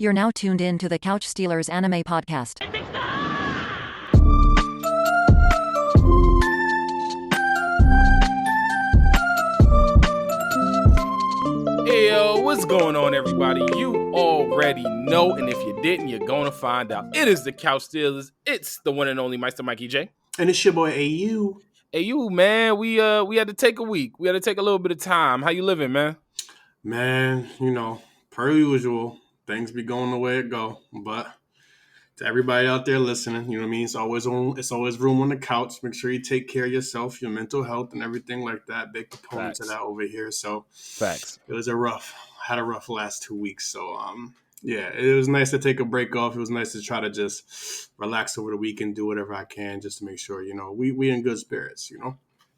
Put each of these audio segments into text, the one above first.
You're now tuned in to the Couch Stealers Anime Podcast. Hey, what's going on, everybody? You already know, and if you didn't, you're gonna find out. It is the Couch Stealers. It's the one and only Meister Mikey J. And it's your boy AU. Hey, you, man, we had to take a week. We had to take a little bit of time. How you living, man? Man, per usual, things be going the way it go. But to everybody out there listening, you know what I mean? It's always room on the couch. Make sure you take care of yourself, your mental health, and everything like that. Big components of that over here. So Facts. It was had a rough last 2 weeks. So yeah, it was nice to take a break off. It was nice to try to just relax over the weekend, do whatever I can just to make sure, we in good spirits,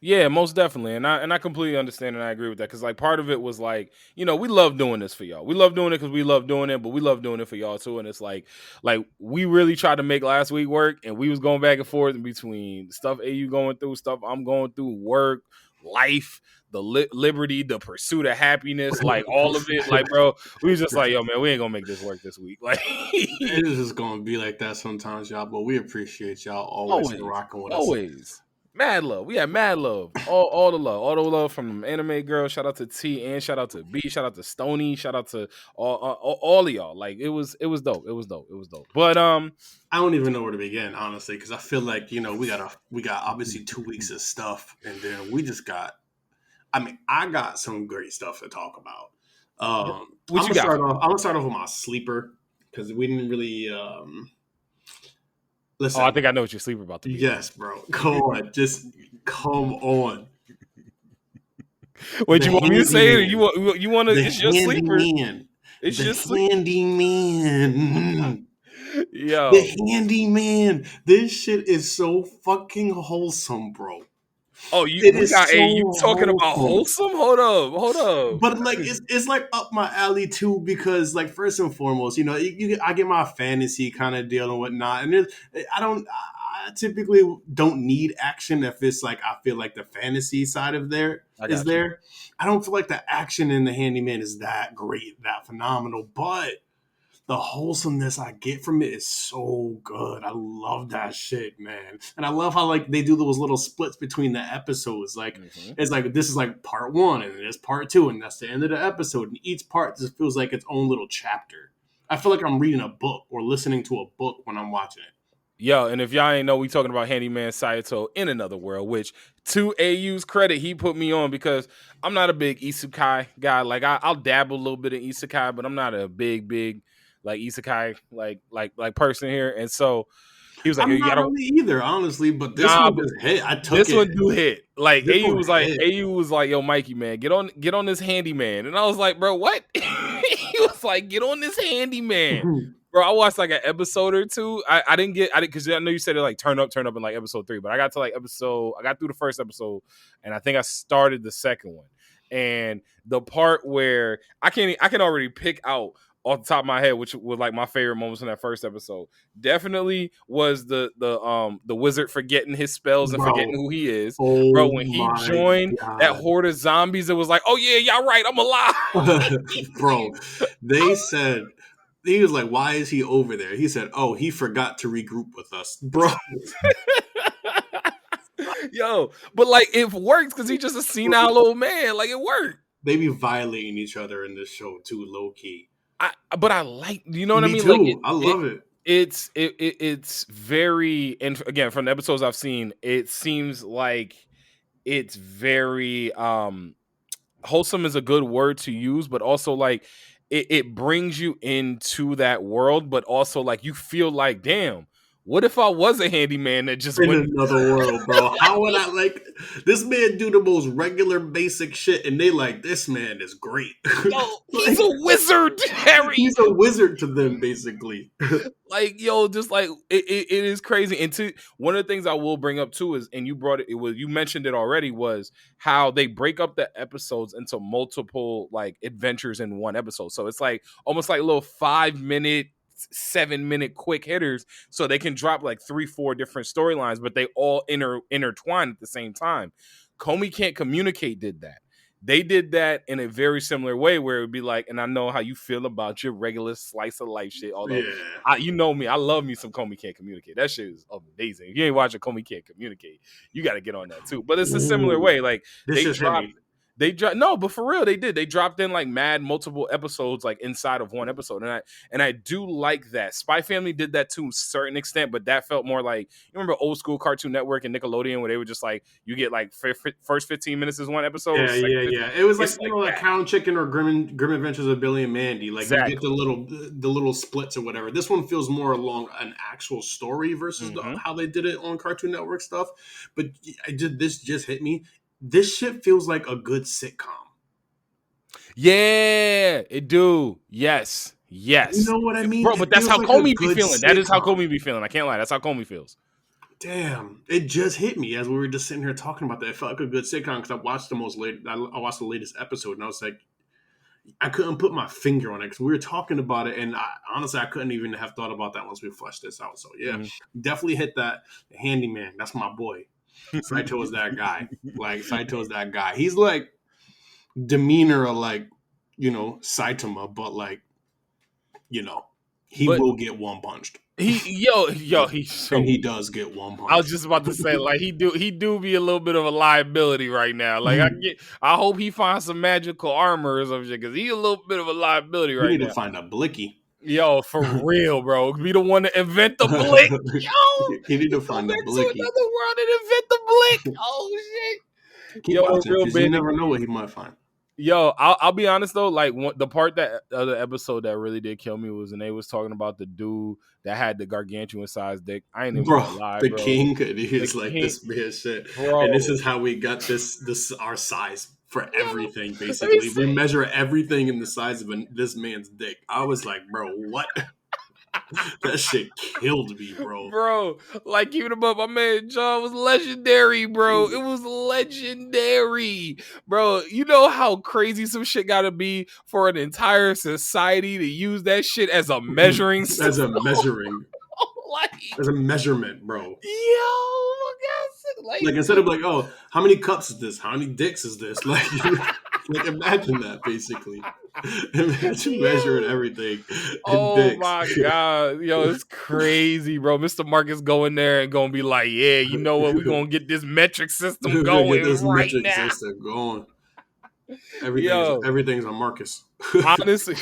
Yeah, most definitely, and I completely understand and I agree with that because like part of it was like we love doing this for y'all. We love doing it because we love doing it, but we love doing it for y'all too. And it's like we really tried to make last week work, and we was going back and forth in between stuff AU going through, stuff I'm going through, work, life, the liberty, the pursuit of happiness, like all of it. Like, bro, we was just like, yo, man, we ain't gonna make this work this week. Like, it's just gonna be like that sometimes, y'all. But we appreciate y'all always rocking with us. Always. Mad love. We had mad love. All the love from the anime girl. Shout out to T and shout out to B. Shout out to Stony. Shout out to all of y'all. Like it was dope. It was dope. But I don't even know where to begin, honestly, because I feel like we got obviously 2 weeks of stuff, and then we just got. I mean, I got some great stuff to talk about. I'm gonna start off with my sleeper because we didn't really. Listen, I think I know what your sleeper about to be. Yes, bro. Come on. Just come on. Wait, you want me to say it? Or you want to? It's your sleeper. It's your handyman. Yo. The handyman. This shit is so fucking wholesome, bro. Oh, you talking about wholesome? Hold up. But like, it's like up my alley too because, like, first and foremost, I get my fantasy kind of deal and whatnot, and I typically don't need action if it's like I feel like the fantasy side of there is there. I don't feel like the action in the handyman is that great, that phenomenal, but the wholesomeness I get from it is so good. I love that shit, man. And I love how like they do those little splits between the episodes. Like It's like this is like part 1 and there's part 2 and that's the end of the episode. And each part just feels like its own little chapter. I feel like I'm reading a book or listening to a book when I'm watching it. Yo, and if y'all ain't know, we talking about Handyman Saito in Another World, which to AU's credit, he put me on because I'm not a big isekai guy. Like I'll dabble a little bit in isekai, but I'm not a big like isekai like person here. And so he was like, I'm not really either, honestly, but this one just hit. I took this one do hit. Like AU was like, yo, Mikey, man, get on this handyman. And I was like, bro, what? He was like, get on this handyman. Bro, I watched like an episode or two. I didn't because I know you said it like turn up in like episode 3, but I got to like I got through the first episode and I think I started the second one. And the part where I can already pick out off the top of my head, which was like my favorite moments in that first episode, definitely was the wizard forgetting his spells and forgetting who he is. Bro, when he joined that horde of zombies, it was like, oh yeah, y'all right, I'm alive. Bro, they said he was like, why is he over there? He said, oh, he forgot to regroup with us, bro. Yo, but like it works because he's just a senile old man. Like it worked. They be violating each other in this show too, low key. But I like, you know what I mean? Too. Like I love it. It's very, and again, from the episodes I've seen, it seems like it's very wholesome is a good word to use, but also like it brings you into that world, but also like you feel like, damn, what if I was a handyman that just went in another world, bro? How would I like this man do the most regular basic shit and they like, this man is great. Yo, he's a wizard, Harry. He's a wizard to them, basically. Like, yo, just like it is crazy. And one of the things I will bring up too is, and you you mentioned it already, was how they break up the episodes into multiple like adventures in one episode. So it's like almost like little 5-minute, 7-minute quick hitters, so they can drop like 3-4 different storylines, but they all intertwine at the same time. Komi Can't Communicate did that. They did that in a very similar way where it would be like, and I know how you feel about your regular slice of life shit. Although, you know me, I love me some Comey Can't Communicate. That shit is amazing. If you ain't watching Comey Can't Communicate, you got to get on that too. But it's a similar way. Like they dropped no, but for real, they did. They dropped in like mad multiple episodes like inside of one episode, and I do like that. Spy Family did that to a certain extent, but that felt more like, you remember old school Cartoon Network and Nickelodeon where they were just like, you get like first 15 minutes is one episode. Yeah. It was like, you know, like Cow and Chicken or Grim Adventures of Billy and Mandy. Like you get the little splits or whatever. This one feels more along an actual story versus how they did it on Cartoon Network stuff. But this just hit me. This shit feels like a good sitcom. Yeah, it do. Yes. You know what I mean? Bro, but that's how Comey be feeling. That is how Comey be feeling. I can't lie. That's how Comey feels. Damn. It just hit me as we were just sitting here talking about that. It felt like a good sitcom because I watched the latest episode and I was like, I couldn't put my finger on it because we were talking about it, and honestly, I couldn't even have thought about that once we fleshed this out. So yeah, definitely hit that. Handyman, that's my boy. Saito is that guy. Like Saito is that guy. He's like demeanor of like, you know, Saitama, but like, you know, he will get one punched. He's so, and he does get one punch. I was just about to say, like, he do be a little bit of a liability right now. Like, I hope he finds some magical armor or some shit, because he's a little bit of a liability right now. We need to find a Blicky. Yo, for real, bro. Be the one to invent the blick. Yo, you need to find the Blicky. Another world and invent the blick. Oh shit. Keep watching, because you never know what he might find. Yo, I'll be honest though. Like the part that the episode that really did kill me was when they was talking about the dude that had the gargantuan sized dick. I ain't even gonna lie, bro. The king, he's like king. This man shit, bro. And this is how we got this our size for everything. Basically, we measure everything in the size of this man's dick. I was like, bro, what? That shit killed me, bro. Bro, like keeping him up, my man John was legendary, bro. It was legendary, bro. You know how crazy some shit gotta be for an entire society to use that shit as a measuring system? As a measurement, bro. Yo, my God. Like instead of like, oh, how many cups is this? How many dicks is this? Like, like imagine that, basically. Imagine measuring everything. Oh dicks. My God. Yo, it's crazy, bro. Mr. Marcus going there and gonna be like, yeah, you know what? We're gonna get this metric system going right now. System going. Everything's on Marcus. Honestly.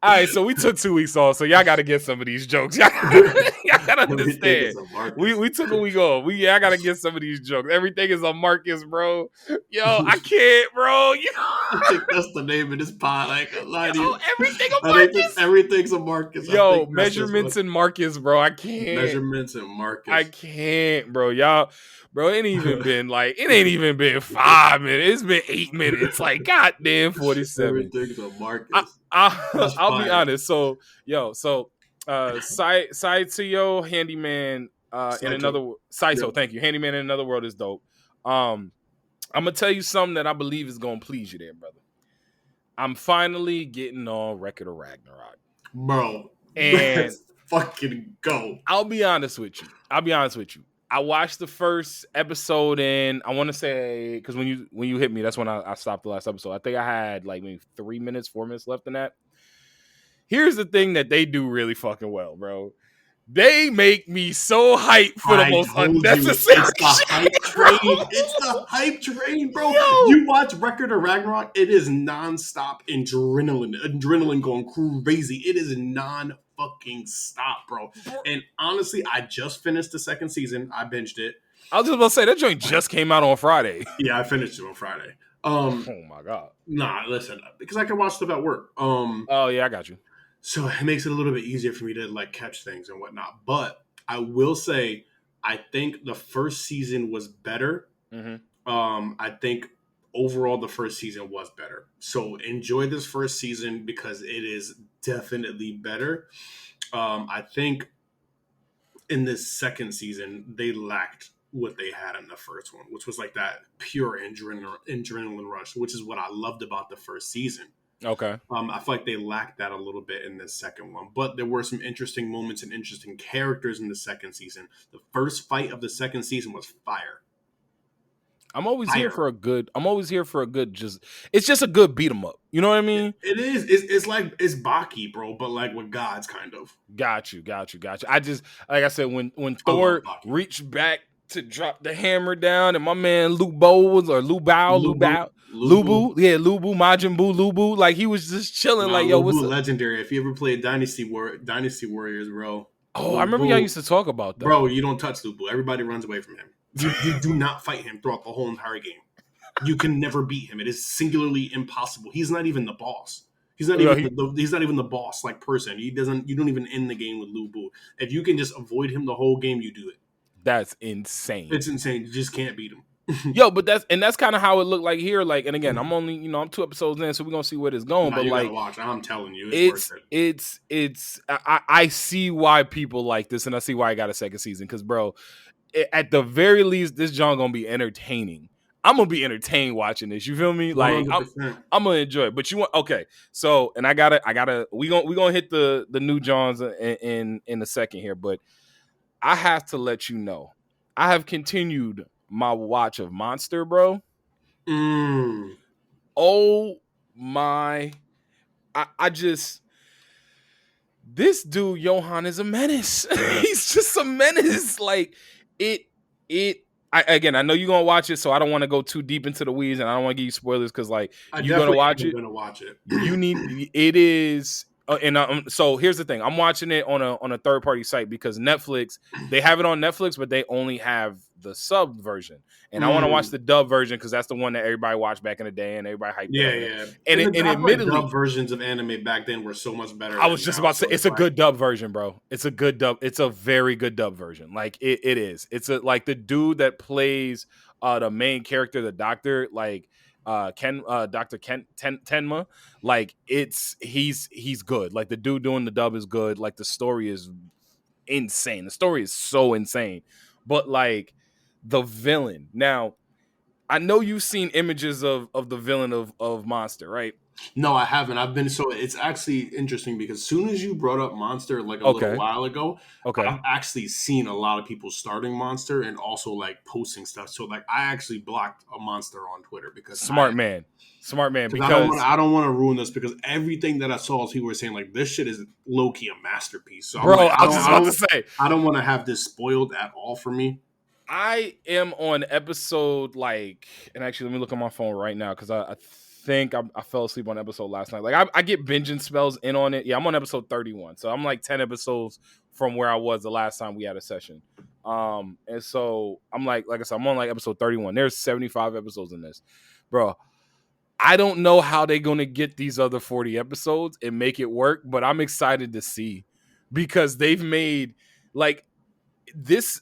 All right, so we took 2 weeks off, so y'all got to get some of these jokes. Y'all got to understand. We took a week off. I got to get some of these jokes. Everything is on Marcus, bro. Yo, I can't, bro. You know? I think that's the name of this pod. I can't lie to you. Everything on Marcus. Everything's on Marcus. Yo, measurements and Marcus, bro. I can't. Measurements and Marcus. I can't, bro. Y'all. Bro, it ain't even been 5 minutes. It's been 8 minutes. Like, goddamn, 47. Everything's on Marcus. I'll be honest. So, Saito Handyman in another Saito. Thank you. Handyman in Another World is dope. I'm gonna tell you something that I believe is gonna please you, there, brother. I'm finally getting on Record of Ragnarok, bro. And let's fucking go. I'll be honest with you. I watched the first episode, and I want to say, because when you hit me, that's when I stopped the last episode. I think I had like maybe 4 minutes left in that. Here's the thing that they do really fucking well, bro. They make me so hyped for the most unnecessary shit. It's the hype train. It's the hype train, bro. Yo. You watch Record of Ragnarok, it is nonstop adrenaline going crazy. It is fucking stop, bro. And honestly, I just finished the second season. I binged it. I was just about to say that joint just came out on Friday. Yeah, I finished it on Friday. Oh my God. Nah, listen, because I can watch stuff at work. Oh yeah, I got you. So it makes it a little bit easier for me to like catch things and whatnot. But I will say, I think the first season was better. Mm-hmm. I think overall the first season was better. So enjoy this first season because it is definitely better. I think in this second season, they lacked what they had in the first one, which was like that pure adrenaline rush, which is what I loved about the first season. Okay. I feel like they lacked that a little bit in this second one, but there were some interesting moments and interesting characters in the second season. The first fight of the second season was fire. I'm always here for a good. Just it's just a good beat 'em up. You know what I mean? It is. It's like it's Baki, bro, but like with gods, kind of. Got you. I just like I said when Thor reached back to drop the hammer down, and my man Lubu, Majin Buu, Lubu, like he was just chilling, like yo, what's legendary? If you ever played Dynasty Warriors, bro. Oh, I remember y'all used to talk about that. Bro, you don't touch Lubu. Everybody runs away from him. You do not fight him throughout the whole entire game. You can never beat him. It is singularly impossible. He's not even the boss. He's not even the boss like person. You don't even end the game with Lubu. If you can just avoid him the whole game, you do it. That's insane. It's insane. You just can't beat him. Yo, but that's kind of how it looked like here. Like, and again, I'm 2 episodes in, so we're gonna see where it's going. But you like, gotta watch. I'm telling you, it's. I see why people like this, and I see why I got a second season. Because, bro, at the very least, this John gonna be entertaining. I'm gonna be entertained watching this. You feel me? Like, I'm gonna enjoy it. But you want So, and I gotta. We gonna hit the new Johns in a second here, but I have to let you know, I have continued my watch of Monster, bro. Oh my! I just this dude Johan is a menace. He's just a menace. Like I know you're gonna watch it, so I don't want to go too deep into the weeds, and I don't want to give you spoilers because like you're gonna watch it. You need it is. So here's the thing. I'm watching it on a third party site because Netflix, they have it on Netflix, but they only have the sub version. And I want to watch the dub version because that's the one that everybody watched back in the day and everybody hyped. Yeah. And admittedly, dub versions of anime back then were so much better. I was just about to say it's a good dub version, bro. It's a good dub. It's a very good dub version. Like it is. It's like the dude that plays the main character, the doctor, like Dr. Tenma, like he's good. Like the dude doing the dub is good. Like the story is insane. The story is so insane. But like the villain. Now, I know you've seen images of the villain of Monster, right? No, I haven't. So it's actually interesting because as soon as you brought up Monster like a little while ago, I've actually seen a lot of people starting Monster and also like posting stuff. So like I actually blocked a Monster on Twitter because smart man. Because I don't want to ruin this because everything that I saw as people were saying like this shit is low key a masterpiece. So bro, I was just about to say I don't want to have this spoiled at all for me. I am on episode and actually let me look on my phone right now because I think I fell asleep on episode last night. Like I get binging spells in on it. Yeah, I'm on episode 31. So I'm like 10 episodes from where I was the last time we had a session. And so I'm like I said, I'm on like episode 31. There's 75 episodes in this. Bro, I don't know how they're going to get these other 40 episodes and make it work, but I'm excited to see because they've made like this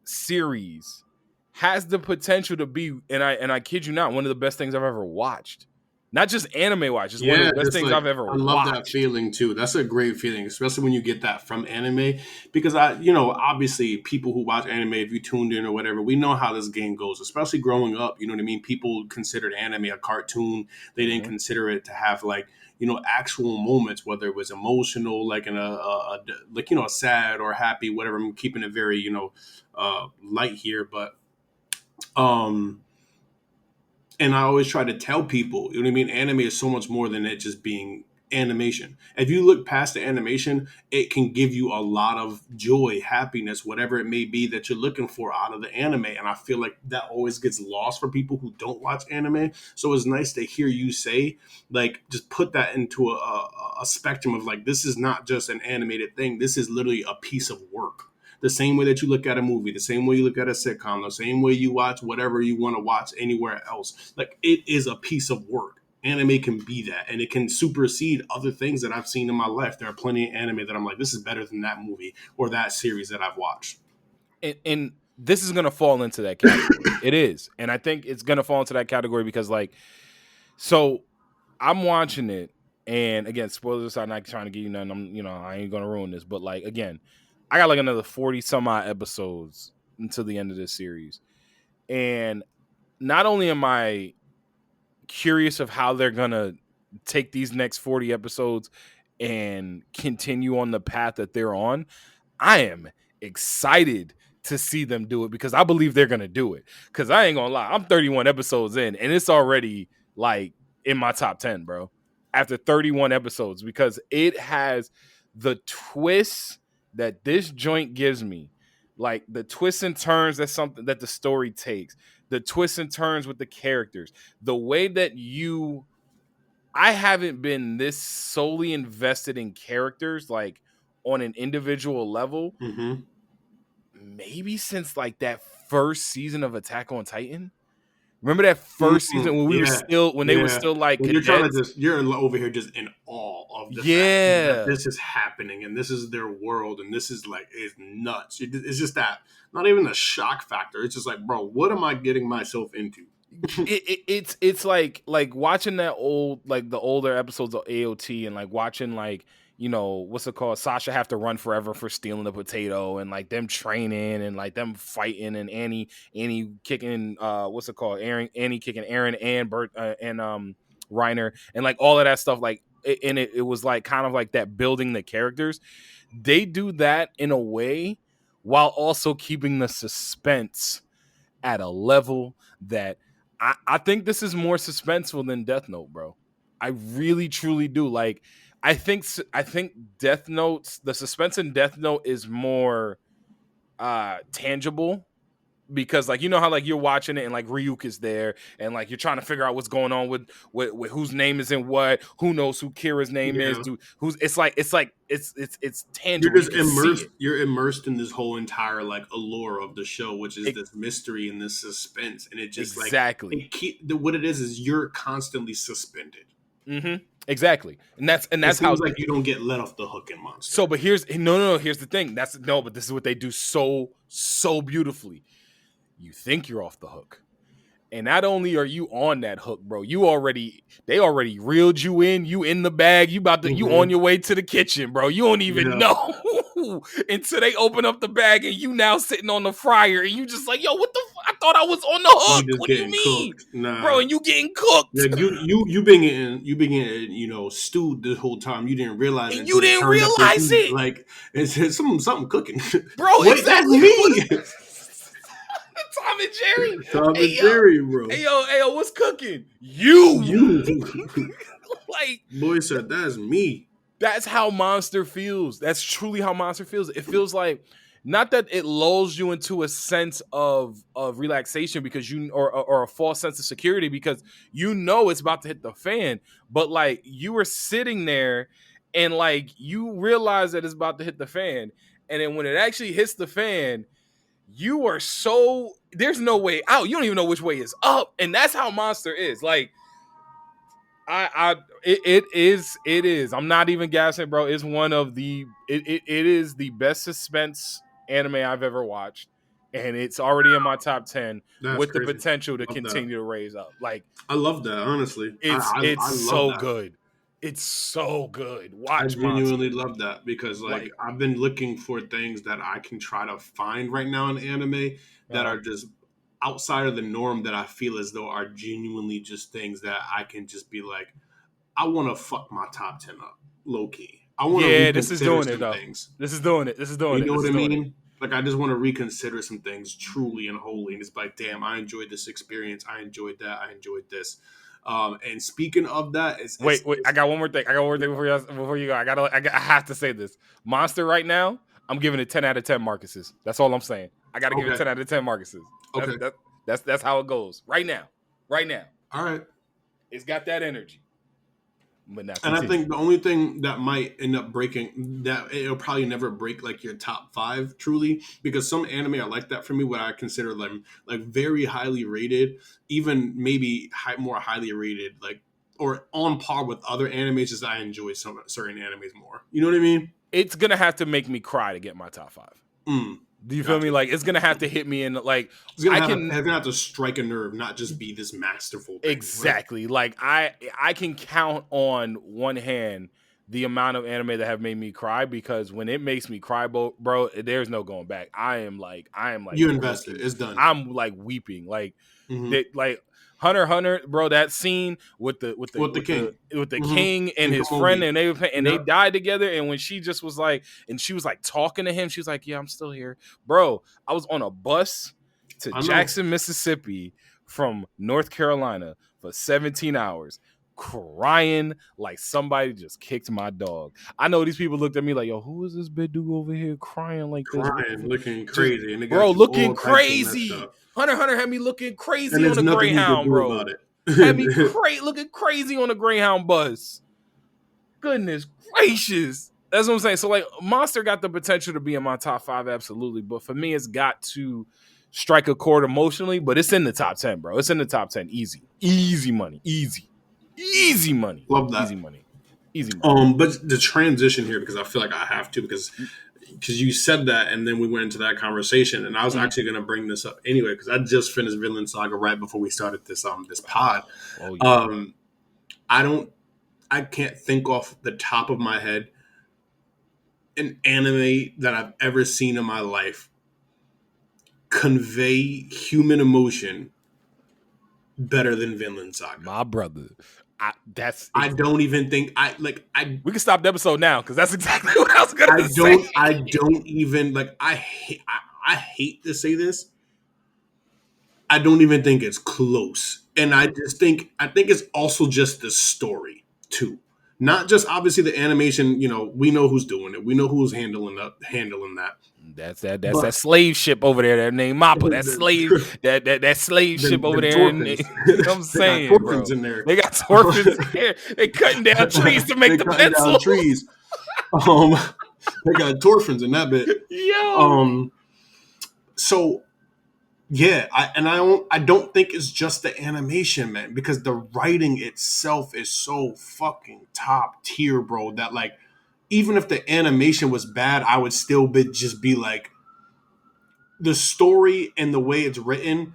series has the potential to be, and I kid you not, one of the best things I've ever watched. Not just anime watch, just one of the best things I've ever watched. I love that feeling too. That's a great feeling, especially when you get that from anime. Because obviously people who watch anime, if you tuned in or whatever, we know how this game goes, especially growing up. You know what I mean? People considered anime a cartoon. They didn't consider it to have like, actual moments, whether it was emotional, like in a sad or happy, whatever. I'm keeping it very, light here, but and I always try to tell people, you know what I mean? Anime is so much more than it just being animation. If you look past the animation, it can give you a lot of joy, happiness, whatever it may be that you're looking for out of the anime. And I feel like that always gets lost for people who don't watch anime. So it's nice to hear you say, like, just put that into a spectrum of like, this is not just an animated thing. This is literally a piece of work. The same way that you look at a movie, the same way you look at a sitcom, the same way you watch whatever you want to watch anywhere else. Like, it is a piece of work. Anime can be that, and it can supersede other things that I've seen in my life. There are plenty of anime that I'm like, this is better than that movie or that series that I've watched. And this is going to fall into that category. It is. And I think it's going to fall into that category because, like, so I'm watching it, and again, spoilers, I'm not trying to give you none. I ain't going to ruin this, but, like, again, I got like another 40 some odd episodes until the end of this series. And not only am I curious of how they're going to take these next 40 episodes and continue on the path that they're on, I am excited to see them do it because I believe they're gonna do it. Because I ain't gonna lie, I'm 31 episodes in, and it's already like in my top 10, bro. After 31 episodes, because it has the twists that this joint gives me, like the twists and turns that's something that the story takes, the twists and turns with the characters, the way that I haven't been this solely invested in characters like on an individual level, maybe since like that first season of Attack on Titan. Remember that first season when we were still they were still like when you're over here just in awe of the fact that this is happening and this is their world and this is like it's nuts. It's just that not even a shock factor. It's just like, bro, what am I getting myself into? It's like watching that the older episodes of AOT and like watching like, you know, what's it called? Sasha have to run forever for stealing the potato and like them training and like them fighting and Annie kicking what's it called? Annie kicking Aaron and Bert and Reiner and like all of that stuff. Like it was like kind of like that building the characters. They do that in a way while also keeping the suspense at a level that I think this is more suspenseful than Death Note, bro. I really truly do. Like I think Death Note's the suspense in Death Note is more tangible because like you know how like you're watching it and like Ryuk is there and like you're trying to figure out what's going on with whose name is in what, who knows who Kira's name is, who's it's tangible. You're immersed in this whole entire like allure of the show, which is this mystery and this suspense, and it just what it is you're constantly suspended. Exactly, and that's how like you don't get let off the hook in Monster. So, but here's here's the thing. But this is what they do so beautifully. You think you're off the hook, and not only are you on that hook, bro, they already reeled you in. You in the bag. You on your way to the kitchen, bro. You don't even know until they open up the bag and you now sitting on the fryer and you just like, yo, what the? I thought I was on the hook. What do you mean, bro? And you getting cooked? Like you been getting stewed this whole time. You didn't realize it. And you didn't realize it. Like it's something cooking, bro. What does that mean? Tom and Jerry. Tom and Jerry, bro. Hey yo, what's cooking? You. Like boy said, that's me. That's how Monster feels. That's truly how Monster feels. It feels like not that it lulls you into a sense of relaxation because or a false sense of security because you know it's about to hit the fan, but like you were sitting there and like you realize that it's about to hit the fan, and then when it actually hits the fan, you are there's no way out. You don't even know which way is up, and that's how Monster is. Like it is. I'm not even gassing, bro. It's one of it is the best suspense anime I've ever watched, and it's already in my top 10 with the potential to continue to raise up. Like I love that, honestly. It's so good. It's so good. I genuinely love that because like I've been looking for things that I can try to find right now in anime that are just outside of the norm that I feel as though are genuinely just things that I can just be like, I want to fuck my top 10 up, low key. I want to this is doing it though. This is doing it. You know what I mean? Like I just want to reconsider some things truly and wholly, and it's like, damn, I enjoyed this experience. I enjoyed that. I enjoyed this. And speaking of that, wait, I got one more thing. Before you go. I have to say this. Monster right now, I'm giving it 10 out of 10 Marcuses. That's all I'm saying. I got to give it 10 out of 10 Marcuses. Okay. That's how it goes. Right now. All right. It's got that energy. But and I think the only thing that might end up breaking that it'll probably never break like your top 5 truly, because some anime are like that for me, what I consider them like very highly rated, even maybe more highly rated, like or on par with other animes. Just I enjoy some certain animes more. You know what I mean? It's gonna have to make me cry to get my top 5. Do you feel me? Like it's gonna have to hit me in like it's gonna have to strike a nerve, not just be this masterful thing. Exactly. Right? Like I can count on one hand the amount of anime that have made me cry, because when it makes me cry, bro, there's no going back. I am like you invested. It's done. I'm like weeping. Like Hunter x Hunter, bro, that scene with the king. king and his friend, and they died together. And when she just was like, and she was like talking to him, she was like, "Yeah, I'm still here, bro." I was on a bus to Jackson, Mississippi from North Carolina for 17 hours. Crying like somebody just kicked my dog. I know these people looked at me like, "Yo, who is this big dude over here crying like this?" Looking crazy, and bro, looking crazy. Hunter x Hunter had me looking crazy on the Greyhound, bro. Had me looking crazy on the Greyhound bus. Goodness gracious, that's what I'm saying. So like, Monster got the potential to be in my top 5, absolutely, but for me, it's got to strike a chord emotionally. But it's in the top 10, bro. It's in the top 10, easy money, easy money. Love that. Easy money. But the transition here, because I feel like I have to, because you said that, and then we went into that conversation, and I was actually going to bring this up anyway, because I just finished Vinland Saga right before we started this pod. Oh, yeah. I can't think off the top of my head an anime that I've ever seen in my life convey human emotion better than Vinland Saga. My brother. I don't even think we can stop the episode now, because that's exactly what I was gonna say. I don't even like. I hate to say this. I don't even think it's close, and I think it's also just the story too, not just obviously the animation. You know, we know who's doing it. We know who's handling that. That's that slave ship over there that named Mappa. That slave that slave ship over there. You know what I'm saying, bro? In there. They got Torfins in there. They cutting down trees to make the pencil. Trees. They got Torfins in that bit. Yo. So yeah, I don't think it's just the animation, man, because the writing itself is so fucking top tier, bro. That like, even if the animation was bad, I would still just be like, the story and the way it's written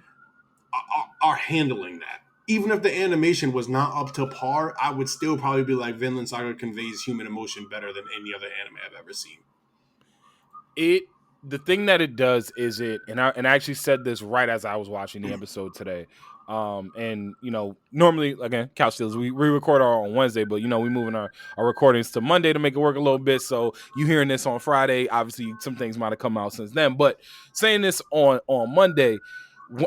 are handling that. Even if the animation was not up to par, I would still probably be like, Vinland Saga conveys human emotion better than any other anime I've ever seen. The thing that it does is and I actually said this right as I was watching the episode today. And you know, normally again, Couch Stealers, we record on Wednesday, but you know, we moving our recordings to Monday to make it work a little bit. So you hearing this on Friday, obviously some things might have come out since then. But saying this on Monday,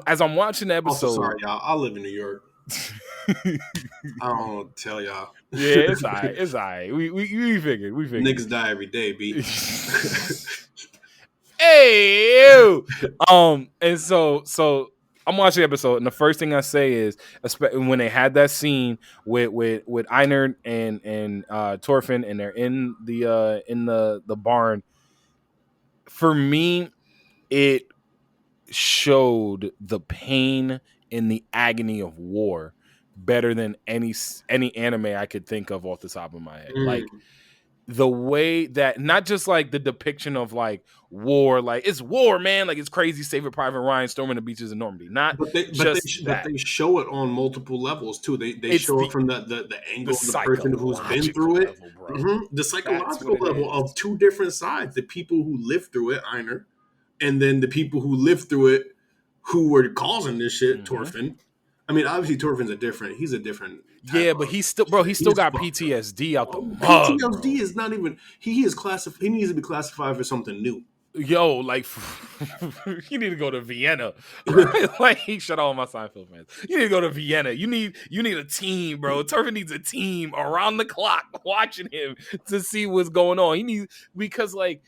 as I'm watching the episode, sorry y'all, I live in New York. I don't tell y'all. Yeah, it's all right. It's all right. We figured. Niggas die every day, B. Hey, and so I'm watching the episode, and the first thing I say is, when they had that scene with Einar and Thorfinn, and they're in the barn. For me, it showed the pain and the agony of war better than any anime I could think of off the top of my head. Like, the way that, not just like the depiction of like war, like it's war, man, like it's crazy, Saving Private Ryan storming the beaches of Normandy. But they show it on multiple levels too. They show it from the angle of the person who's been through it, the psychological level of two different sides: the people who lived through it, Einar, and then the people who lived through it, who were causing this shit, Thorfinn. I mean, obviously Thorfinn's he's a different. Yeah, but he's still got PTSD out the mud. PTSD is not even. He is classified. He needs to be classified for something new. Yo, like, you need to go to Vienna. Like, shut all my Seinfeld fans. You need to go to Vienna. You need a team, bro. Thorfinn needs a team around the clock watching him to see what's going on. Because like,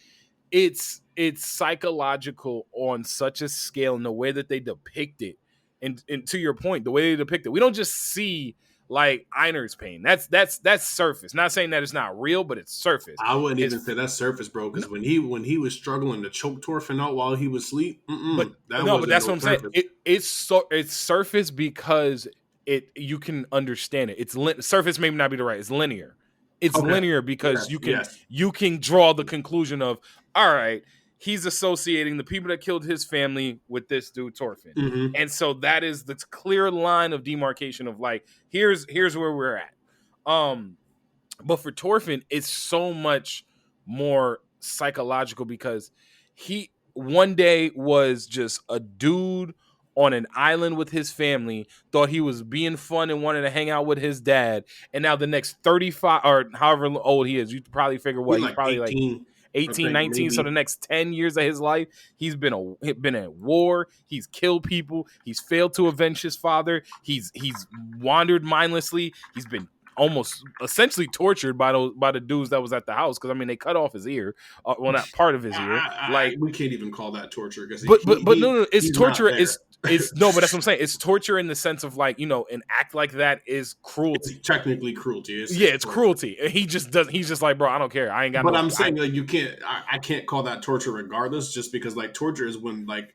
it's psychological on such a scale in the way that they depict it. And to your point, the way they depict it, we don't just see like Einar's pain. That's surface. Not saying that it's not real, but it's surface. I wouldn't even say that's surface, bro. Because when he was struggling to choke Thorfinn out while he was asleep, but that's what I'm saying. It's surface because you can understand it. It's surface, maybe not be the right. It's linear. It's linear because you can draw the conclusion of, all right, he's associating the people that killed his family with this dude Thorfinn. And so that is the clear line of demarcation of like, here's where we're at. But for Thorfinn, it's so much more psychological because he one day was just a dude on an island with his family, thought he was being fun and wanted to hang out with his dad, and now the next 35 or however old he is, you probably figure what he's probably 18, like 18, think, 19. maybe. So the next 10 years of his life, he's been at war. He's killed people. He's failed to avenge his father. He's wandered mindlessly. He's been almost essentially tortured by the dudes that was at the house. Because I mean, they cut off his ear. Well, not part of his ear. We can't even call that torture. But no, it's torture. It's no, but that's what I'm saying. It's torture in the sense of like, an act like that is cruelty. It's technically cruelty. It's cruelty. And he just does. He's just like, bro, I don't care. I ain't got. But I'm saying like you can't. I can't call that torture regardless, just because like torture is when like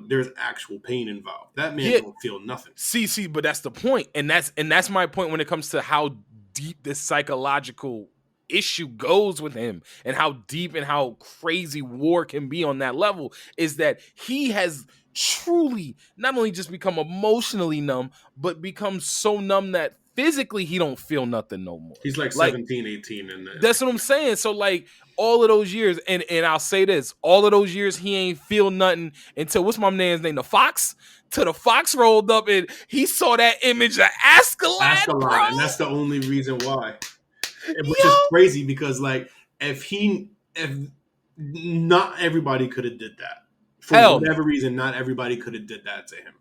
there's actual pain involved. That man don't feel nothing. See, but that's the point, and that's my point when it comes to how deep this psychological issue goes with him, and how deep and how crazy war can be on that level. Is that he has truly not only just become emotionally numb, but become so numb that physically he don't feel nothing no more. He's like 17, 18 and that's what I'm saying. So like all of those years, and I'll say this, all of those years he ain't feel nothing until what's my man's name? The Fox? Till the Fox rolled up and he saw that image of Askeladd, bro. And that's the only reason why. Which is crazy because like if not everybody could have did that. For whatever reason, not everybody could have did that to him.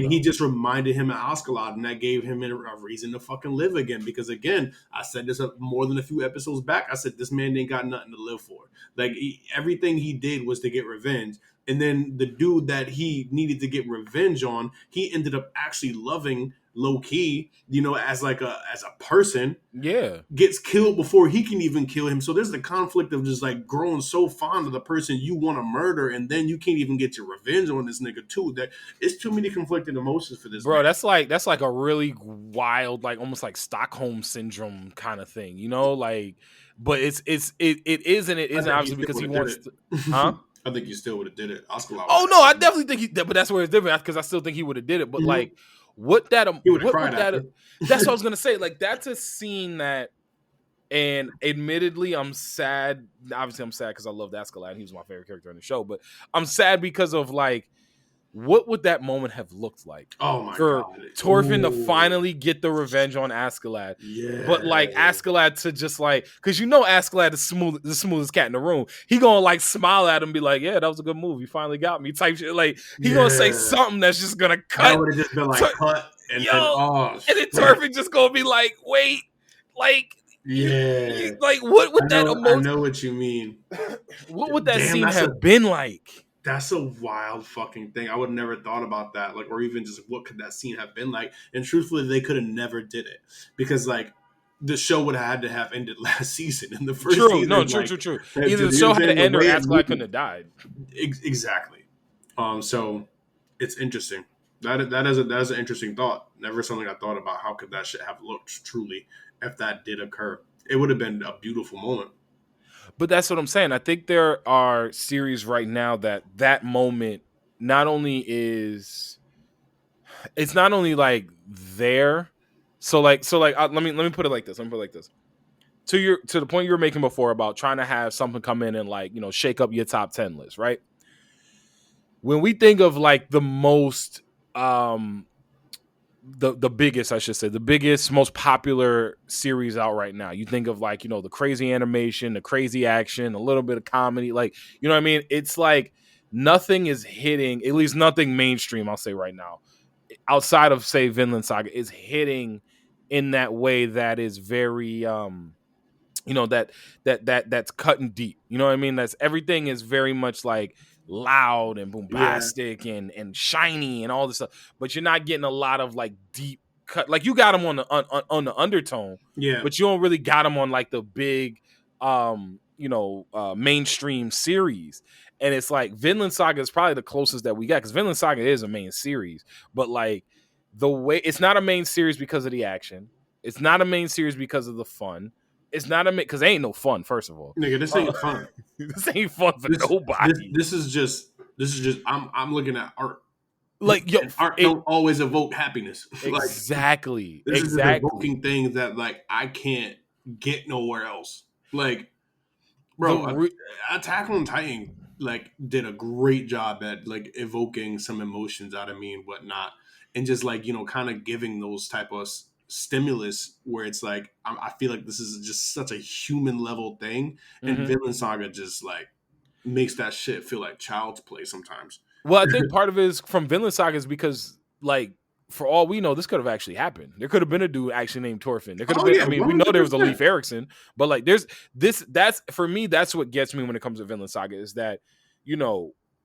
He just reminded him of Askeladd, and that gave him a reason to fucking live again. Because again, I said this more than a few episodes back. I said this man ain't got nothing to live for. Like everything he did was to get revenge. And then the dude that he needed to get revenge on, he ended up actually loving low key, as a person. Yeah. Gets killed before he can even kill him. So there's the conflict of just like growing so fond of the person you want to murder, and then you can't even get your revenge on this nigga too. That it's too many conflicting emotions for this. Bro, man. that's like a really wild, like almost like Stockholm syndrome kind of thing, like, but it is and it isn't, obviously, because he wants to, huh? I think you still would have did it. Askeladd. Oh no, I definitely think but that's where it's different, because I still think he would have did it. But like, that's what I was gonna say. Like, that's a scene that, and admittedly, I'm sad. Obviously, I'm sad because I loved Askeladd. He was my favorite character in the show. But I'm sad because of like, what would that moment have looked like? Oh my for God. Thorfinn to finally get the revenge on Askeladd. Yeah. But like Askeladd to just like, because Askeladd is the smoothest cat in the room. He gonna like smile at him and be like, yeah, that was a good move. You finally got me type shit. Like he gonna say something that's just gonna cut. That would have just been like cut. And then Thorfinn just gonna be like, wait, like, yeah. Like what would that emotion? I know what you mean. What would that scene have been like? That's a wild fucking thing. I would have never thought about that. Like, or even just what could that scene have been like? And truthfully, they could have never did it because like the show would have had to have ended last season in the first season. True. Either the show had to end or Askeladd couldn't have died. Exactly. So it's interesting. That is an interesting thought. Never something I thought about. How could that shit have looked truly if that did occur? It would have been a beautiful moment. But that's what I'm saying. I think there are series right now that moment not only is, it's not only like there. So like let me put it like this. To the point you were making before about trying to have something come in and like, shake up your top 10 list, right? When we think of like the most the biggest, I should say, the biggest, most popular series out right now. You think of like, the crazy animation, the crazy action, a little bit of comedy, like, you know what I mean? It's like nothing is hitting, at least nothing mainstream, I'll say right now, outside of say Vinland Saga, is hitting in that way that is very that's cutting deep. You know what I mean? That's everything is very much like loud and bombastic and shiny and all this stuff, but you're not getting a lot of like deep cut. Like you got them on the undertone, but you don't really got them on like the big mainstream series. And it's like Vinland Saga is probably the closest that we got, because Vinland Saga is a main series, but like the way it's not a main series because of the action, it's not a main series because of the fun. It's not because ain't no fun. First of all, nigga, this ain't fun. This ain't fun for nobody. This is just. I'm looking at art. Like art don't always evoke happiness. Exactly. This is evoking things that like I can't get nowhere else. Like, bro, Attack on Titan like did a great job at like evoking some emotions out of me and whatnot, and just like kind of giving those type of stimulus where it's like I feel like this is just such a human level thing, and Villain Saga just like makes that shit feel like child's play sometimes. Well, I think part of it is from Vinland Saga is because, like, for all we know, this could have actually happened. There could have been a dude actually named Thorfinn. There could have been. Yeah, I mean, we know there was a 100%. Leif Erikson, but like, there's this. That's for me. That's what gets me when it comes to Vinland Saga is that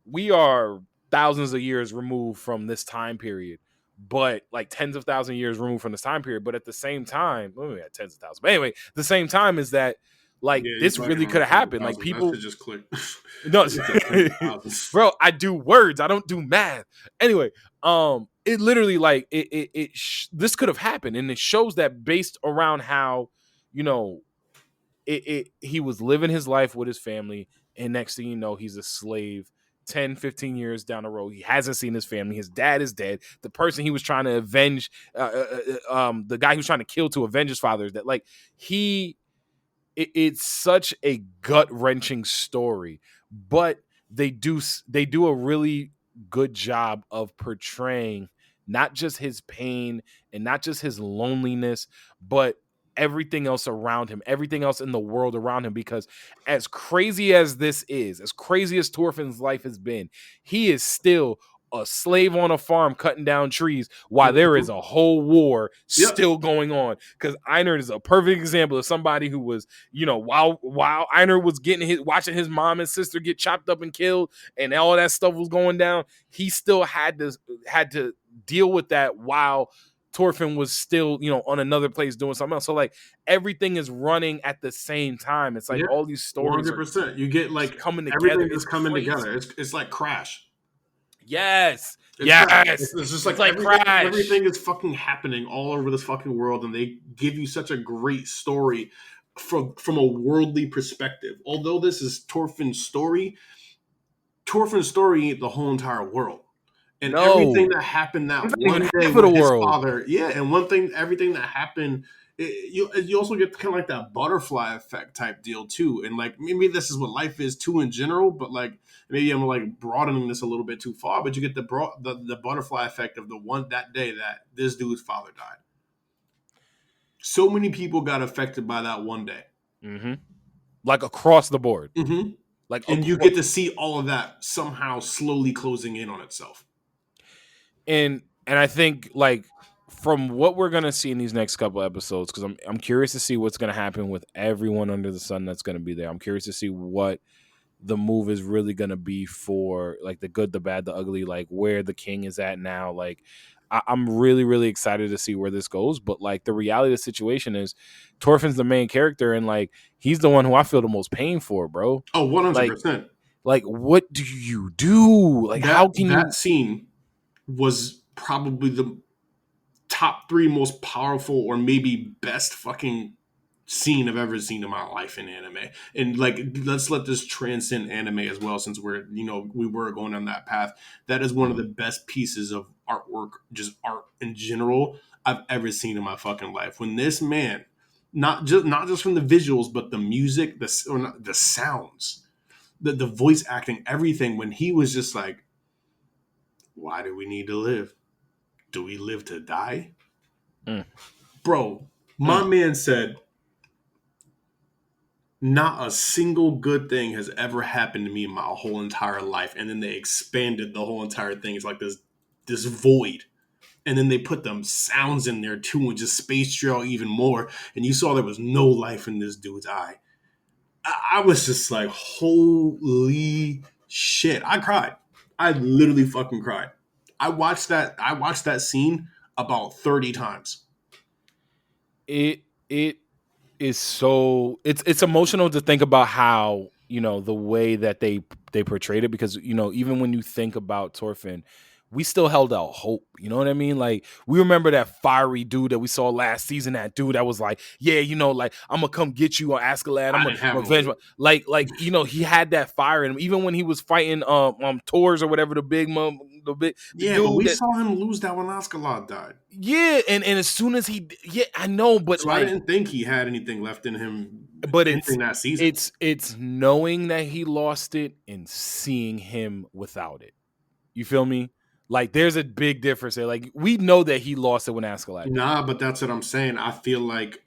we are thousands of years removed from this time period, but like tens of thousands of years removed from this time period. But at the same time, well, maybe at tens of thousands. But anyway, the same time is that. Like this really could have happened. Like people just click. No, bro, I do words. I don't do math. Anyway, it literally like this could have happened, and it shows that based around how he was living his life with his family, and next thing you know, he's a slave 10, 15 years down the road. He hasn't seen his family. His dad is dead. The person he was trying to avenge, the guy who's trying to kill to avenge his father is dead. Like it's such a gut-wrenching story, but they do a really good job of portraying not just his pain and not just his loneliness, but everything else around him, everything else in the world around him. Because as crazy as this is, as crazy as Thorfinn's life has been, he is still a slave on a farm cutting down trees while there is a whole war still going on. Because Einar is a perfect example of somebody who was, while Einar was watching his mom and sister get chopped up and killed and all that stuff was going down, he still had to deal with that while Thorfinn was still, on another place doing something else. So like everything is running at the same time. It's like all these stories 100%. You get like coming together. Everything is coming together. It's like Crash. Yes. It's just like Crash. Everything is fucking happening all over this fucking world, and they give you such a great story from a worldly perspective. Although this is Thorfinn's story ain't the whole entire world. And everything that happened that one day with his father, everything that happened, you also get kind of like that butterfly effect type deal too. And like maybe this is what life is too in general, but like maybe I'm like broadening this a little bit too far. But you get the butterfly effect of that day that this dude's father died. So many people got affected by that one day, like across the board. And you get to see all of that somehow slowly closing in on itself. And I think like from what we're gonna see in these next couple episodes, because I'm curious to see what's gonna happen with everyone under the sun that's gonna be there. I'm curious to see what the move is really gonna be for like the good, the bad, the ugly, like where the king is at now. Like I'm really, really excited to see where this goes. But like the reality of the situation is Thorfinn's the main character, and like he's the one who I feel the most pain for, bro. Oh, 100%. Like what do you do? Like how can that scene was probably the top 3 most powerful or maybe best fucking scene I've ever seen in my life in anime. And like, let's let this transcend anime as well, since we were going on that path. That is one of the best pieces of artwork, just art in general, I've ever seen in my fucking life. When this man, not just from the visuals, but the music, the sounds, the voice acting, everything, when he was just like, why do we need to live? Do we live to die? Bro, my man said, not a single good thing has ever happened to me in my whole entire life. And then they expanded the whole entire thing. It's like this void. And then they put them sounds in there too and just spaced you out even more. And you saw there was no life in this dude's eye. I was just like, holy shit. I cried. I literally fucking cried. I watched that scene about 30 times. It is so it's emotional to think about how the way that they portrayed it, because even when you think about Thorfinn, we still held out hope. You know what I mean? Like we remember that fiery dude that we saw last season. That dude that was like, yeah, like I'm gonna come get you on Askeladd. I'm gonna revenge. Like he had that fire in him. Even when he was fighting Tors or whatever, the big the Yeah, dude but we that, saw him lose that when Askeladd died. yeah, and as soon as I know, but So I didn't think he had anything left in him. But ending that season. it's knowing that he lost it and seeing him without it. You feel me? Like there's a big difference there. Like we know that he lost it when Askeladd. Nah, but that's what I'm saying. I feel like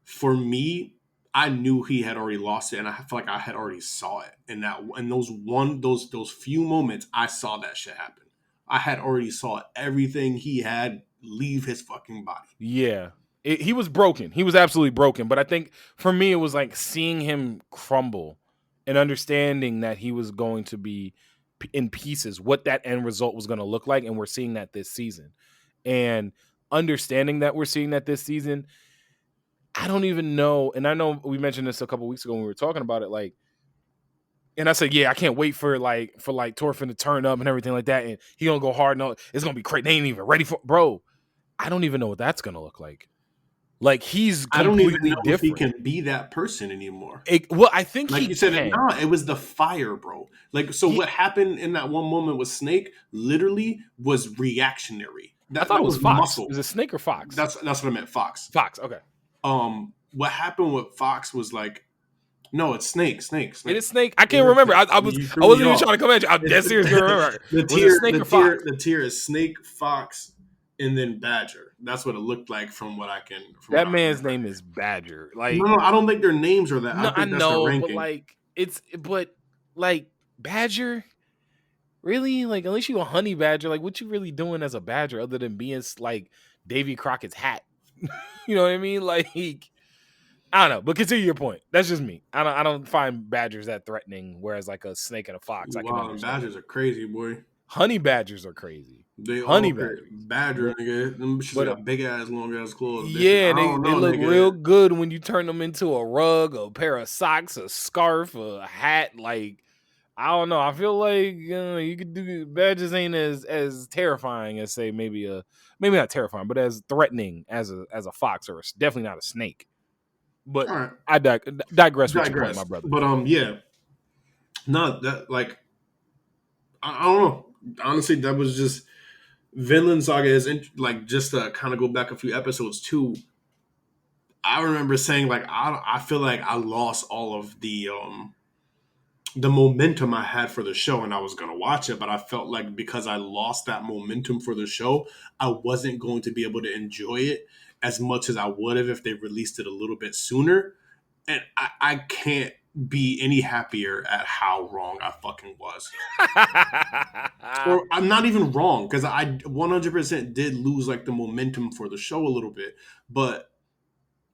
for me, I knew he had already lost it, and I feel like I had already saw it. And those few moments, I saw that shit happen. I had already saw everything he had leave his fucking body. Yeah. He was broken. He was absolutely broken. But I think for me, it was like seeing him crumble and understanding that he was going to be in pieces, what that end result was going to look like. And we're seeing that this season. And understanding that we're seeing that this season, I don't even know. And I know we mentioned this a couple weeks ago when we were talking about it. Like, and I said, yeah, I can't wait for Thorfinn to turn up and everything like that. And he gonna go hard. No, it's gonna be crazy. They ain't even ready for, bro. I don't even know what that's gonna look like. Like he's completely I don't even know different. if he can be that person anymore. Well, I think like you said, it was the fire, bro. Like so, what happened in that one moment with Snake literally was reactionary. I thought it was Fox. Muscle. Was it Snake or Fox? That's what I meant. Fox. Fox. Okay. What happened with Fox was like, no, it's Snake. It is Snake. I can't remember. I wasn't even trying to come at you. I'm dead serious. Remember the tier is Snake, Fox, and then Badger. That's what it looked like from what I can. That man's name is Badger. Like no, I don't think their names are that. No, I think that's know, the ranking. but Badger. Really? Like unless you a honey badger, like what you really doing as a badger other than being like Davy Crockett's hat? You know what I mean? Like I don't know, but continue your point. That's just me. I don't find badgers that threatening, whereas like a snake and a fox, I can understand. Badgers are crazy, boy. Honey badgers are crazy. Honey badger, nigga. Them shit got big ass, long ass claws. Yeah, they look real good when you turn them into a rug, a pair of socks, a scarf, a hat. Like I don't know. I feel like you could do badgers ain't as terrifying as say maybe not terrifying, but as threatening as a fox or definitely not a snake. But right. I digress with your point, my brother. But yeah, no, that like I don't know. Honestly, that was just Vinland Saga is like just to kind of go back a few episodes too. I remember saying like I feel like I lost all of the momentum I had for the show, and I was gonna watch it, but I felt like because I lost that momentum for the show, I wasn't going to be able to enjoy it as much as I would have if they released it a little bit sooner. And I can't be any happier at how wrong I fucking was. Or I'm not even wrong, because I 100% did lose like the momentum for the show a little bit, but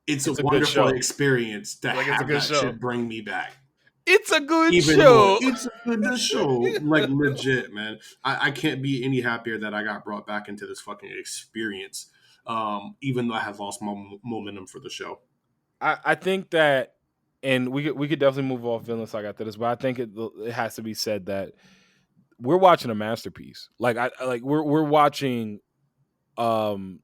it's a wonderful experience to have that shit bring me back. It's a good show. It's a good show. Like legit, man. I can't be any happier that I got brought back into this fucking experience. Even though I have lost my momentum for the show. I think that, and we could definitely move off Vinland Saga after this, but I think it has to be said that we're watching a masterpiece. Like we're watching, one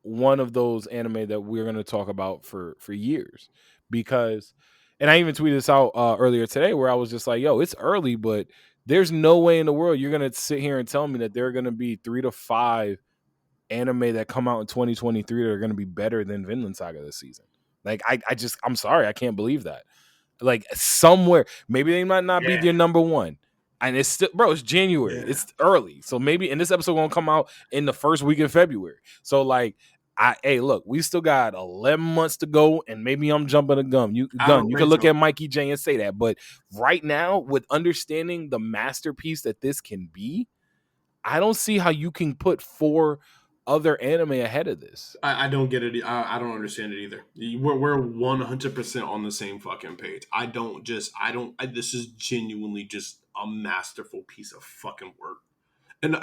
of those anime that we're going to talk about for years, because, and I even tweeted this out earlier today where I was just like, yo, it's early, but there's no way in the world you're going to sit here and tell me that there are going to be 3 to 5 anime that come out in 2023 that are going to be better than Vinland Saga this season. Like I'm sorry, I can't believe that. Like somewhere, maybe they might not be their number one, and it's still, bro, it's January, it's early, so maybe, and this episode gonna come out in the first week of February. So like, hey, look, we still got 11 months to go, and maybe I'm jumping the gun. You can look at Mikey J and say that, but right now, with understanding the masterpiece that this can be, I don't see how you can put 4 other anime ahead of this. I don't get it. I don't understand it either. We're 100% on the same fucking page. This is genuinely just a masterful piece of fucking work. And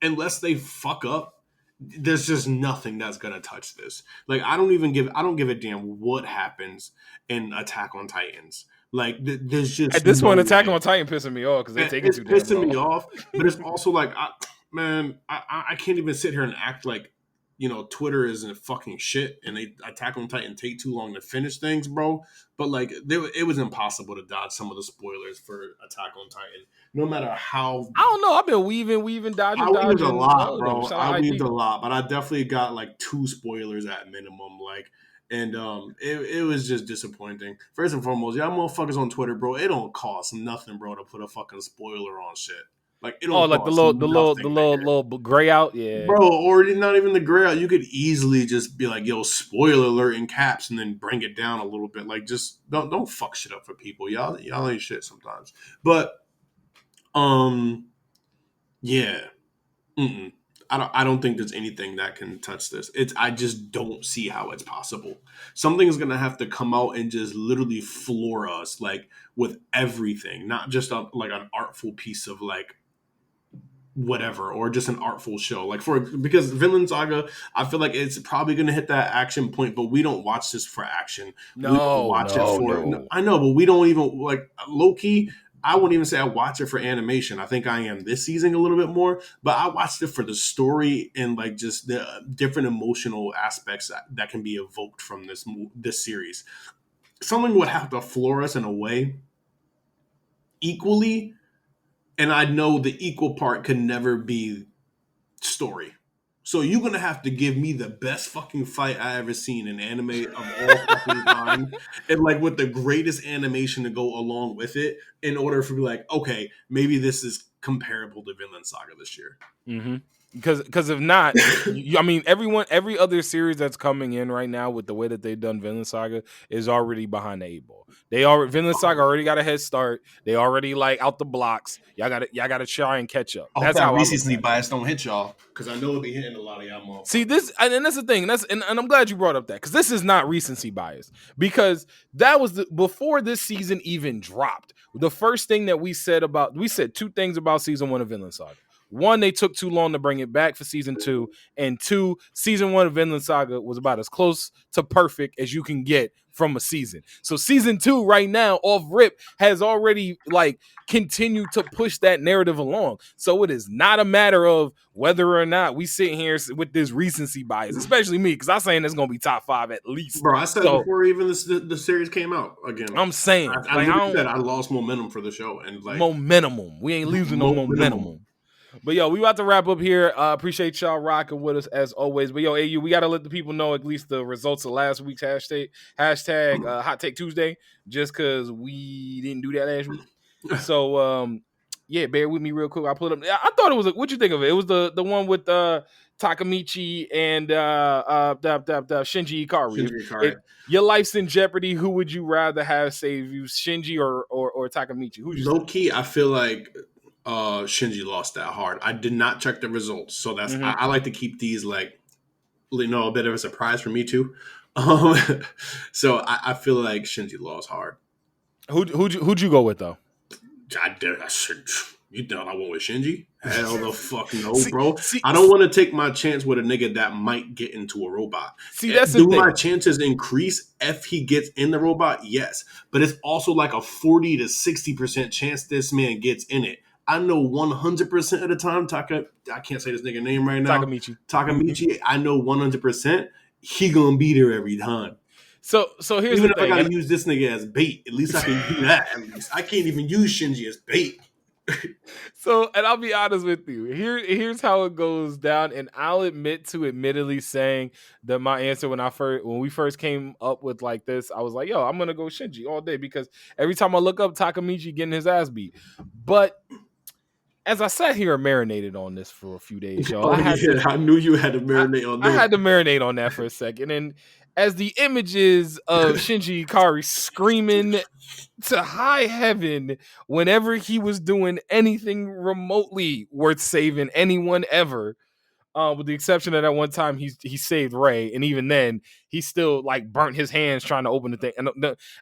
unless they fuck up, there's just nothing that's gonna touch this. Like I don't give a damn what happens in Attack on Titans. Like there's just at this point, Attack on Titan pissing me off because they're taking too damn long. Pissing me off, but it's also like. Man, I can't even sit here and act like Twitter isn't fucking shit, and they Attack on Titan take too long to finish things, bro. But like, it was impossible to dodge some of the spoilers for Attack on Titan, no matter how. I don't know. I've been weaving, dodging. I weaved a lot, Oh, bro. shout out I weaved ID. a lot, but I definitely got like 2 spoilers at minimum, like. And it was just disappointing. First and foremost, y'all motherfuckers on Twitter, bro, it don't cost nothing, bro, to put a fucking spoiler on shit. Like, it Oh, don't like the cost little nothing, little gray out, yeah. bro, or not even the gray out. You could easily just be like, "Yo, spoiler alert" in caps, and then bring it down a little bit. Like, just don't fuck shit up for people. Y'all ain't shit sometimes. But yeah, I don't think there's anything that can touch this. I just don't see how it's possible. Something's gonna have to come out and just literally floor us, like, with everything, not just like an artful piece of like whatever, or just an artful show, like, because Vinland Saga, I feel like it's probably going to hit that action point, but we don't watch this for action. We don't watch it for no. I know, but we don't even, like, low-key, I wouldn't even say I watch it for animation. I think I am this season a little bit more, but I watched it for the story and like just the different emotional aspects that can be evoked from this series. Something would have to floor us in a way equally. And I know the equal part could never be story. So you're going to have to give me the best fucking fight I ever seen in anime of all fucking time. And like with the greatest animation to go along with it, in order for me, like, okay, maybe this is comparable to Vinland Saga this year. Mm-hmm. Because if not, I mean, every other series that's coming in right now with the way that they've done Vinland Saga is already behind the 8 ball. Vinland Saga already got a head start. They already like out the blocks. Y'all gotta try and catch up. That's how recency bias don't hit y'all, because I know it'll be hitting a lot of y'all motherfuckers. See this, and that's the thing. And I'm glad you brought up that, because this is not recency bias, because that was before this season even dropped. The first thing that we said 2 things about season 1 of Vinland Saga. 1, they took too long to bring it back for season 2, and 2, season 1 of Vinland Saga was about as close to perfect as you can get from a season. So season 2 right now off rip has already like continued to push that narrative along. So it is not a matter of whether or not we sit here with this recency bias, especially me, because I'm saying it's gonna be top 5 at least. Bro, I said before even the series came out again. I'm saying I lost momentum for the show, and like momentum. We ain't losing no momentum. But yo, we about to wrap up here. Appreciate y'all rocking with us as always. But yo, AU, we gotta let the people know at least the results of last week's hashtag Hot Take Tuesday, just because we didn't do that last week. So yeah, bear with me real quick. I pulled up. I thought it was. What you think of it? It was the one with Takamichi and Shinji Ikari. Your life's in jeopardy. Who would you rather have save you, Shinji or Takamichi? Low key, I feel like Shinji lost that hard. I did not check the results, so that's I like to keep these like a bit of a surprise for me too. So I feel like Shinji lost hard. Who'd you go with though? You thought I went with Shinji? Hell the fuck no, bro. I don't want to take my chance with a nigga that might get into a robot. See, that's the thing. Do my chances increase if he gets in the robot? Yes. But it's also like a 40 to 60% chance this man gets in it. I know 100% of the time, I can't say this nigga name right now. Takamichi, I know 100% he gonna be there every time. So here's even the thing. If I gotta use this nigga as bait, at least I can do that. At least I can't even use Shinji as bait. So, and I'll be honest with you. Here's how it goes down, and I'll admittedly saying that my answer when we first came up with like this, I was like, yo, I'm gonna go Shinji all day, because every time I look up Takamichi getting his ass beat. But as I sat here and marinated on this for a few days, yo, I knew you had to marinate on that. I had to marinate on that for a second. And as the images of Shinji Ikari screaming to high heaven whenever he was doing anything remotely worth saving anyone ever, with the exception of that one time he saved Ray, and even then he still like burnt his hands trying to open the thing. And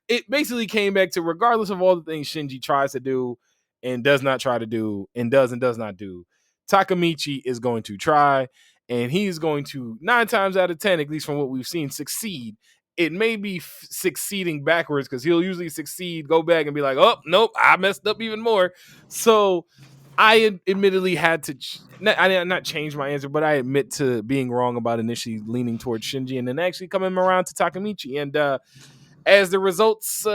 it basically came back to, regardless of all the things Shinji tries to do and does not try to do, and does not do, Takamichi is going to try, and he's going to 9 times out of 10, at least from what we've seen, succeed. It may be succeeding backwards, because he'll usually succeed, go back and be like, oh, nope, I messed up even more. So I admittedly had to. I did not change my answer, but I admit to being wrong about initially leaning towards Shinji and then actually coming around to Takamichi. And as the results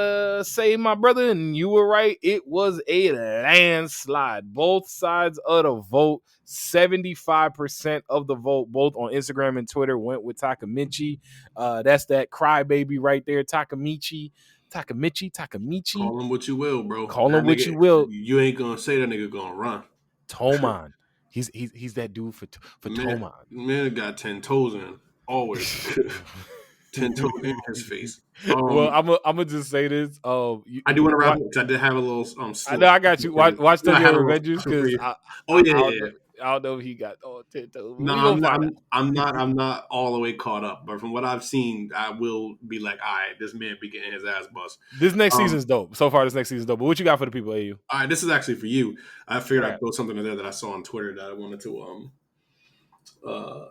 say, my brother, and you were right, it was a landslide. Both sides of the vote, 75% of the vote, both on Instagram and Twitter, went with Takamichi. That's that crybaby right there, Takamichi. Call him what you will, bro. Call him what you will. You ain't gonna say that nigga gonna run. Toman. He's that dude for Toman. Man got 10 toes in. Always. 10 toes in his face. Well, I'm gonna just say this. I do want to wrap up because I did have a little. I know I got you. Watch the Avengers because I don't know if he got 10 toes. No, I'm not all the way caught up, but from what I've seen, I will be like, all right, this man be getting his ass bust. This next season's dope. So far, this next season's dope. But what you got for the people, AU? All right, this is actually for you. I figured I'd throw something in there that I saw on Twitter that I wanted to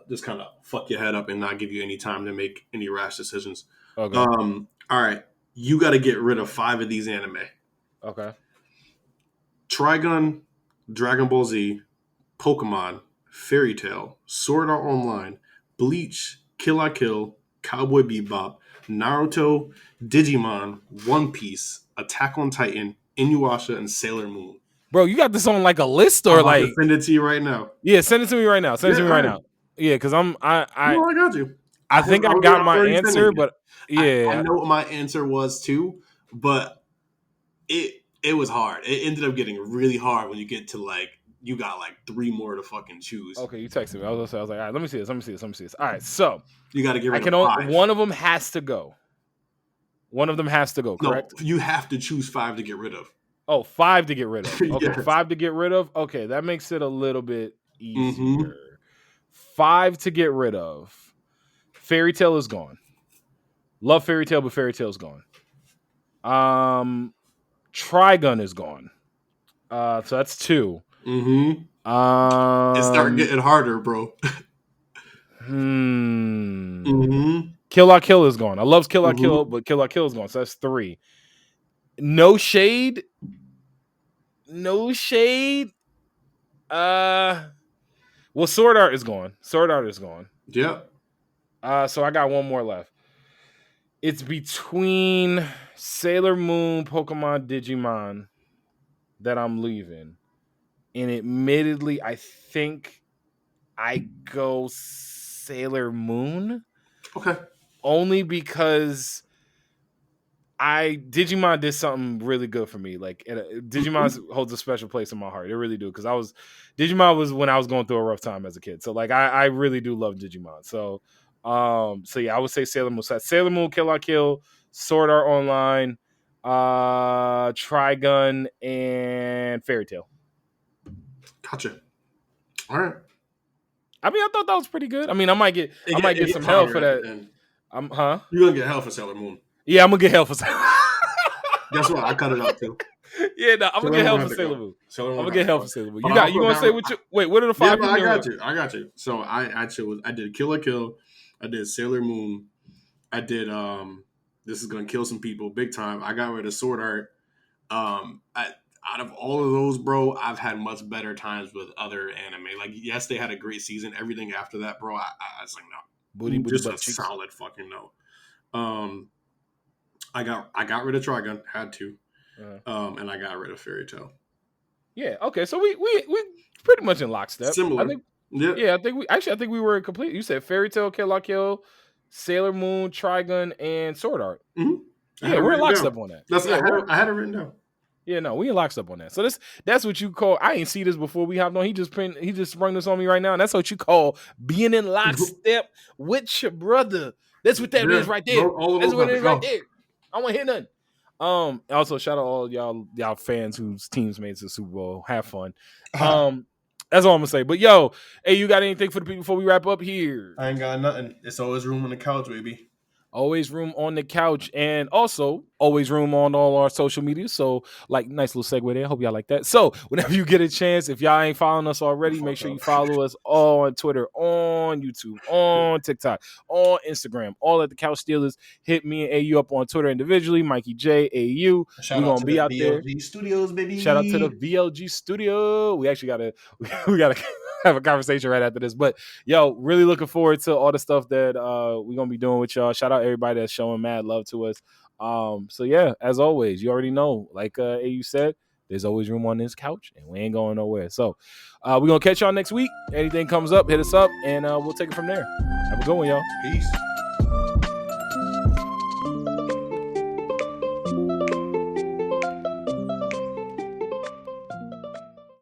just kind of fuck your head up and not give you any time to make any rash decisions. Okay. All right, you got to get rid of 5 of these anime. Okay. Trigun, Dragon Ball Z, Pokemon, Fairy Tail, Sword Art Online, Bleach, Kill la Kill, Cowboy Bebop, Naruto, Digimon, One Piece, Attack on Titan, Inuyasha, and Sailor Moon. Bro, you got this on like a list or like? Send it to you right now. Yeah, send it to me right now. Yeah, because I got you. I think I got my answer, but yeah, I know what my answer was too, but it was hard. It ended up getting really hard when you get to like. You got like 3 more to fucking choose. Okay, you texted me. I was like, all right, let me see this. All right, so you got to get rid of 5. One of them has to go. Correct? No, you have to choose 5 to get rid of. Oh, 5 to get rid of. Okay, Yes. 5 to get rid of. Okay, that makes it a little bit easier. 5 to get rid of. Fairy Tail is gone. Love Fairy Tail, but Fairy Tail's gone. Trigun is gone. So that's 2. It's starting getting harder, bro. Kill la Kill is gone. I love Kill la Kill, but Kill la Kill is gone. So that's 3. No shade. Well, Sword Art is gone. Yeah. So I got 1 more left. It's between Sailor Moon, Pokemon, Digimon that I'm leaving. And admittedly, I think I go Sailor Moon. Okay. Only because Digimon did something really good for me. Like Digimon holds a special place in my heart. It really do. Because Digimon was when I was going through a rough time as a kid. So like I really do love Digimon. So yeah, I would say Sailor Moon. So Sailor Moon, Kill la Kill, Sword Art Online, Trigun, and Fairy Tail. Gotcha. All right. I mean, I thought that was pretty good. I mean, I might get some hell for that. You're gonna get hell for Sailor Moon. Yeah, I'm gonna get hell for Sailor Moon. Guess what? I cut it out too. Yeah, no, I'm gonna get hell for Sailor Moon. I'm gonna get hell for Sailor Moon. You gonna say what you wait? What are the 5? Yeah, I got you. So I did Kill la Kill. I did Sailor Moon. I did this is gonna kill some people big time. I got rid of Sword Art. Out of all of those, bro, I've had much better times with other anime. Like, yes, they had a great season. Everything after that, bro, I was like, no, just a solid fucking no. I got rid of Trigun, had to, and I got rid of Fairy Tail. Yeah, okay, so we pretty much in lockstep. Similar, I think we were complete. You said Fairy Tail, Kill la Kill, Sailor Moon, Trigun, and Sword Art. Mm-hmm. Yeah, we're in lockstep on that. I had it written down. Yeah, no, we in lockstep on that. So that's what you call. I ain't see this before we hopped on. He just sprung this on me right now, and that's what you call being in lockstep with your brother. That's what that is right there. That's what it is right there. I want to hear nothing. Also, shout out all y'all fans whose teams made it to the Super Bowl. Have fun. That's all I'm gonna say. But yo, hey, you got anything for the people before we wrap up here? I ain't got nothing. It's always room on the couch, baby. Always Room on the Couch, and also Always Room on all our social media. So, like, nice little segue there. Hope y'all like that. So, whenever you get a chance, if y'all ain't following us already, make sure you follow us on Twitter, on YouTube, on TikTok, on Instagram, all at the Couch Stealers. Hit me and AU up on Twitter individually, Mikey J, AU. We're going to be out there. VLG Studios, baby. Shout out to the VLG Studio. We actually got to have a conversation right after this. But, yo, really looking forward to all the stuff that we're going to be doing with y'all. Shout out everybody that's showing mad love to us. So, yeah, as always, you already know, like AU said, there's always room on this couch, and we ain't going nowhere. So, we're going to catch y'all next week. Anything comes up, hit us up, and we'll take it from there. Have a good one, y'all. Peace.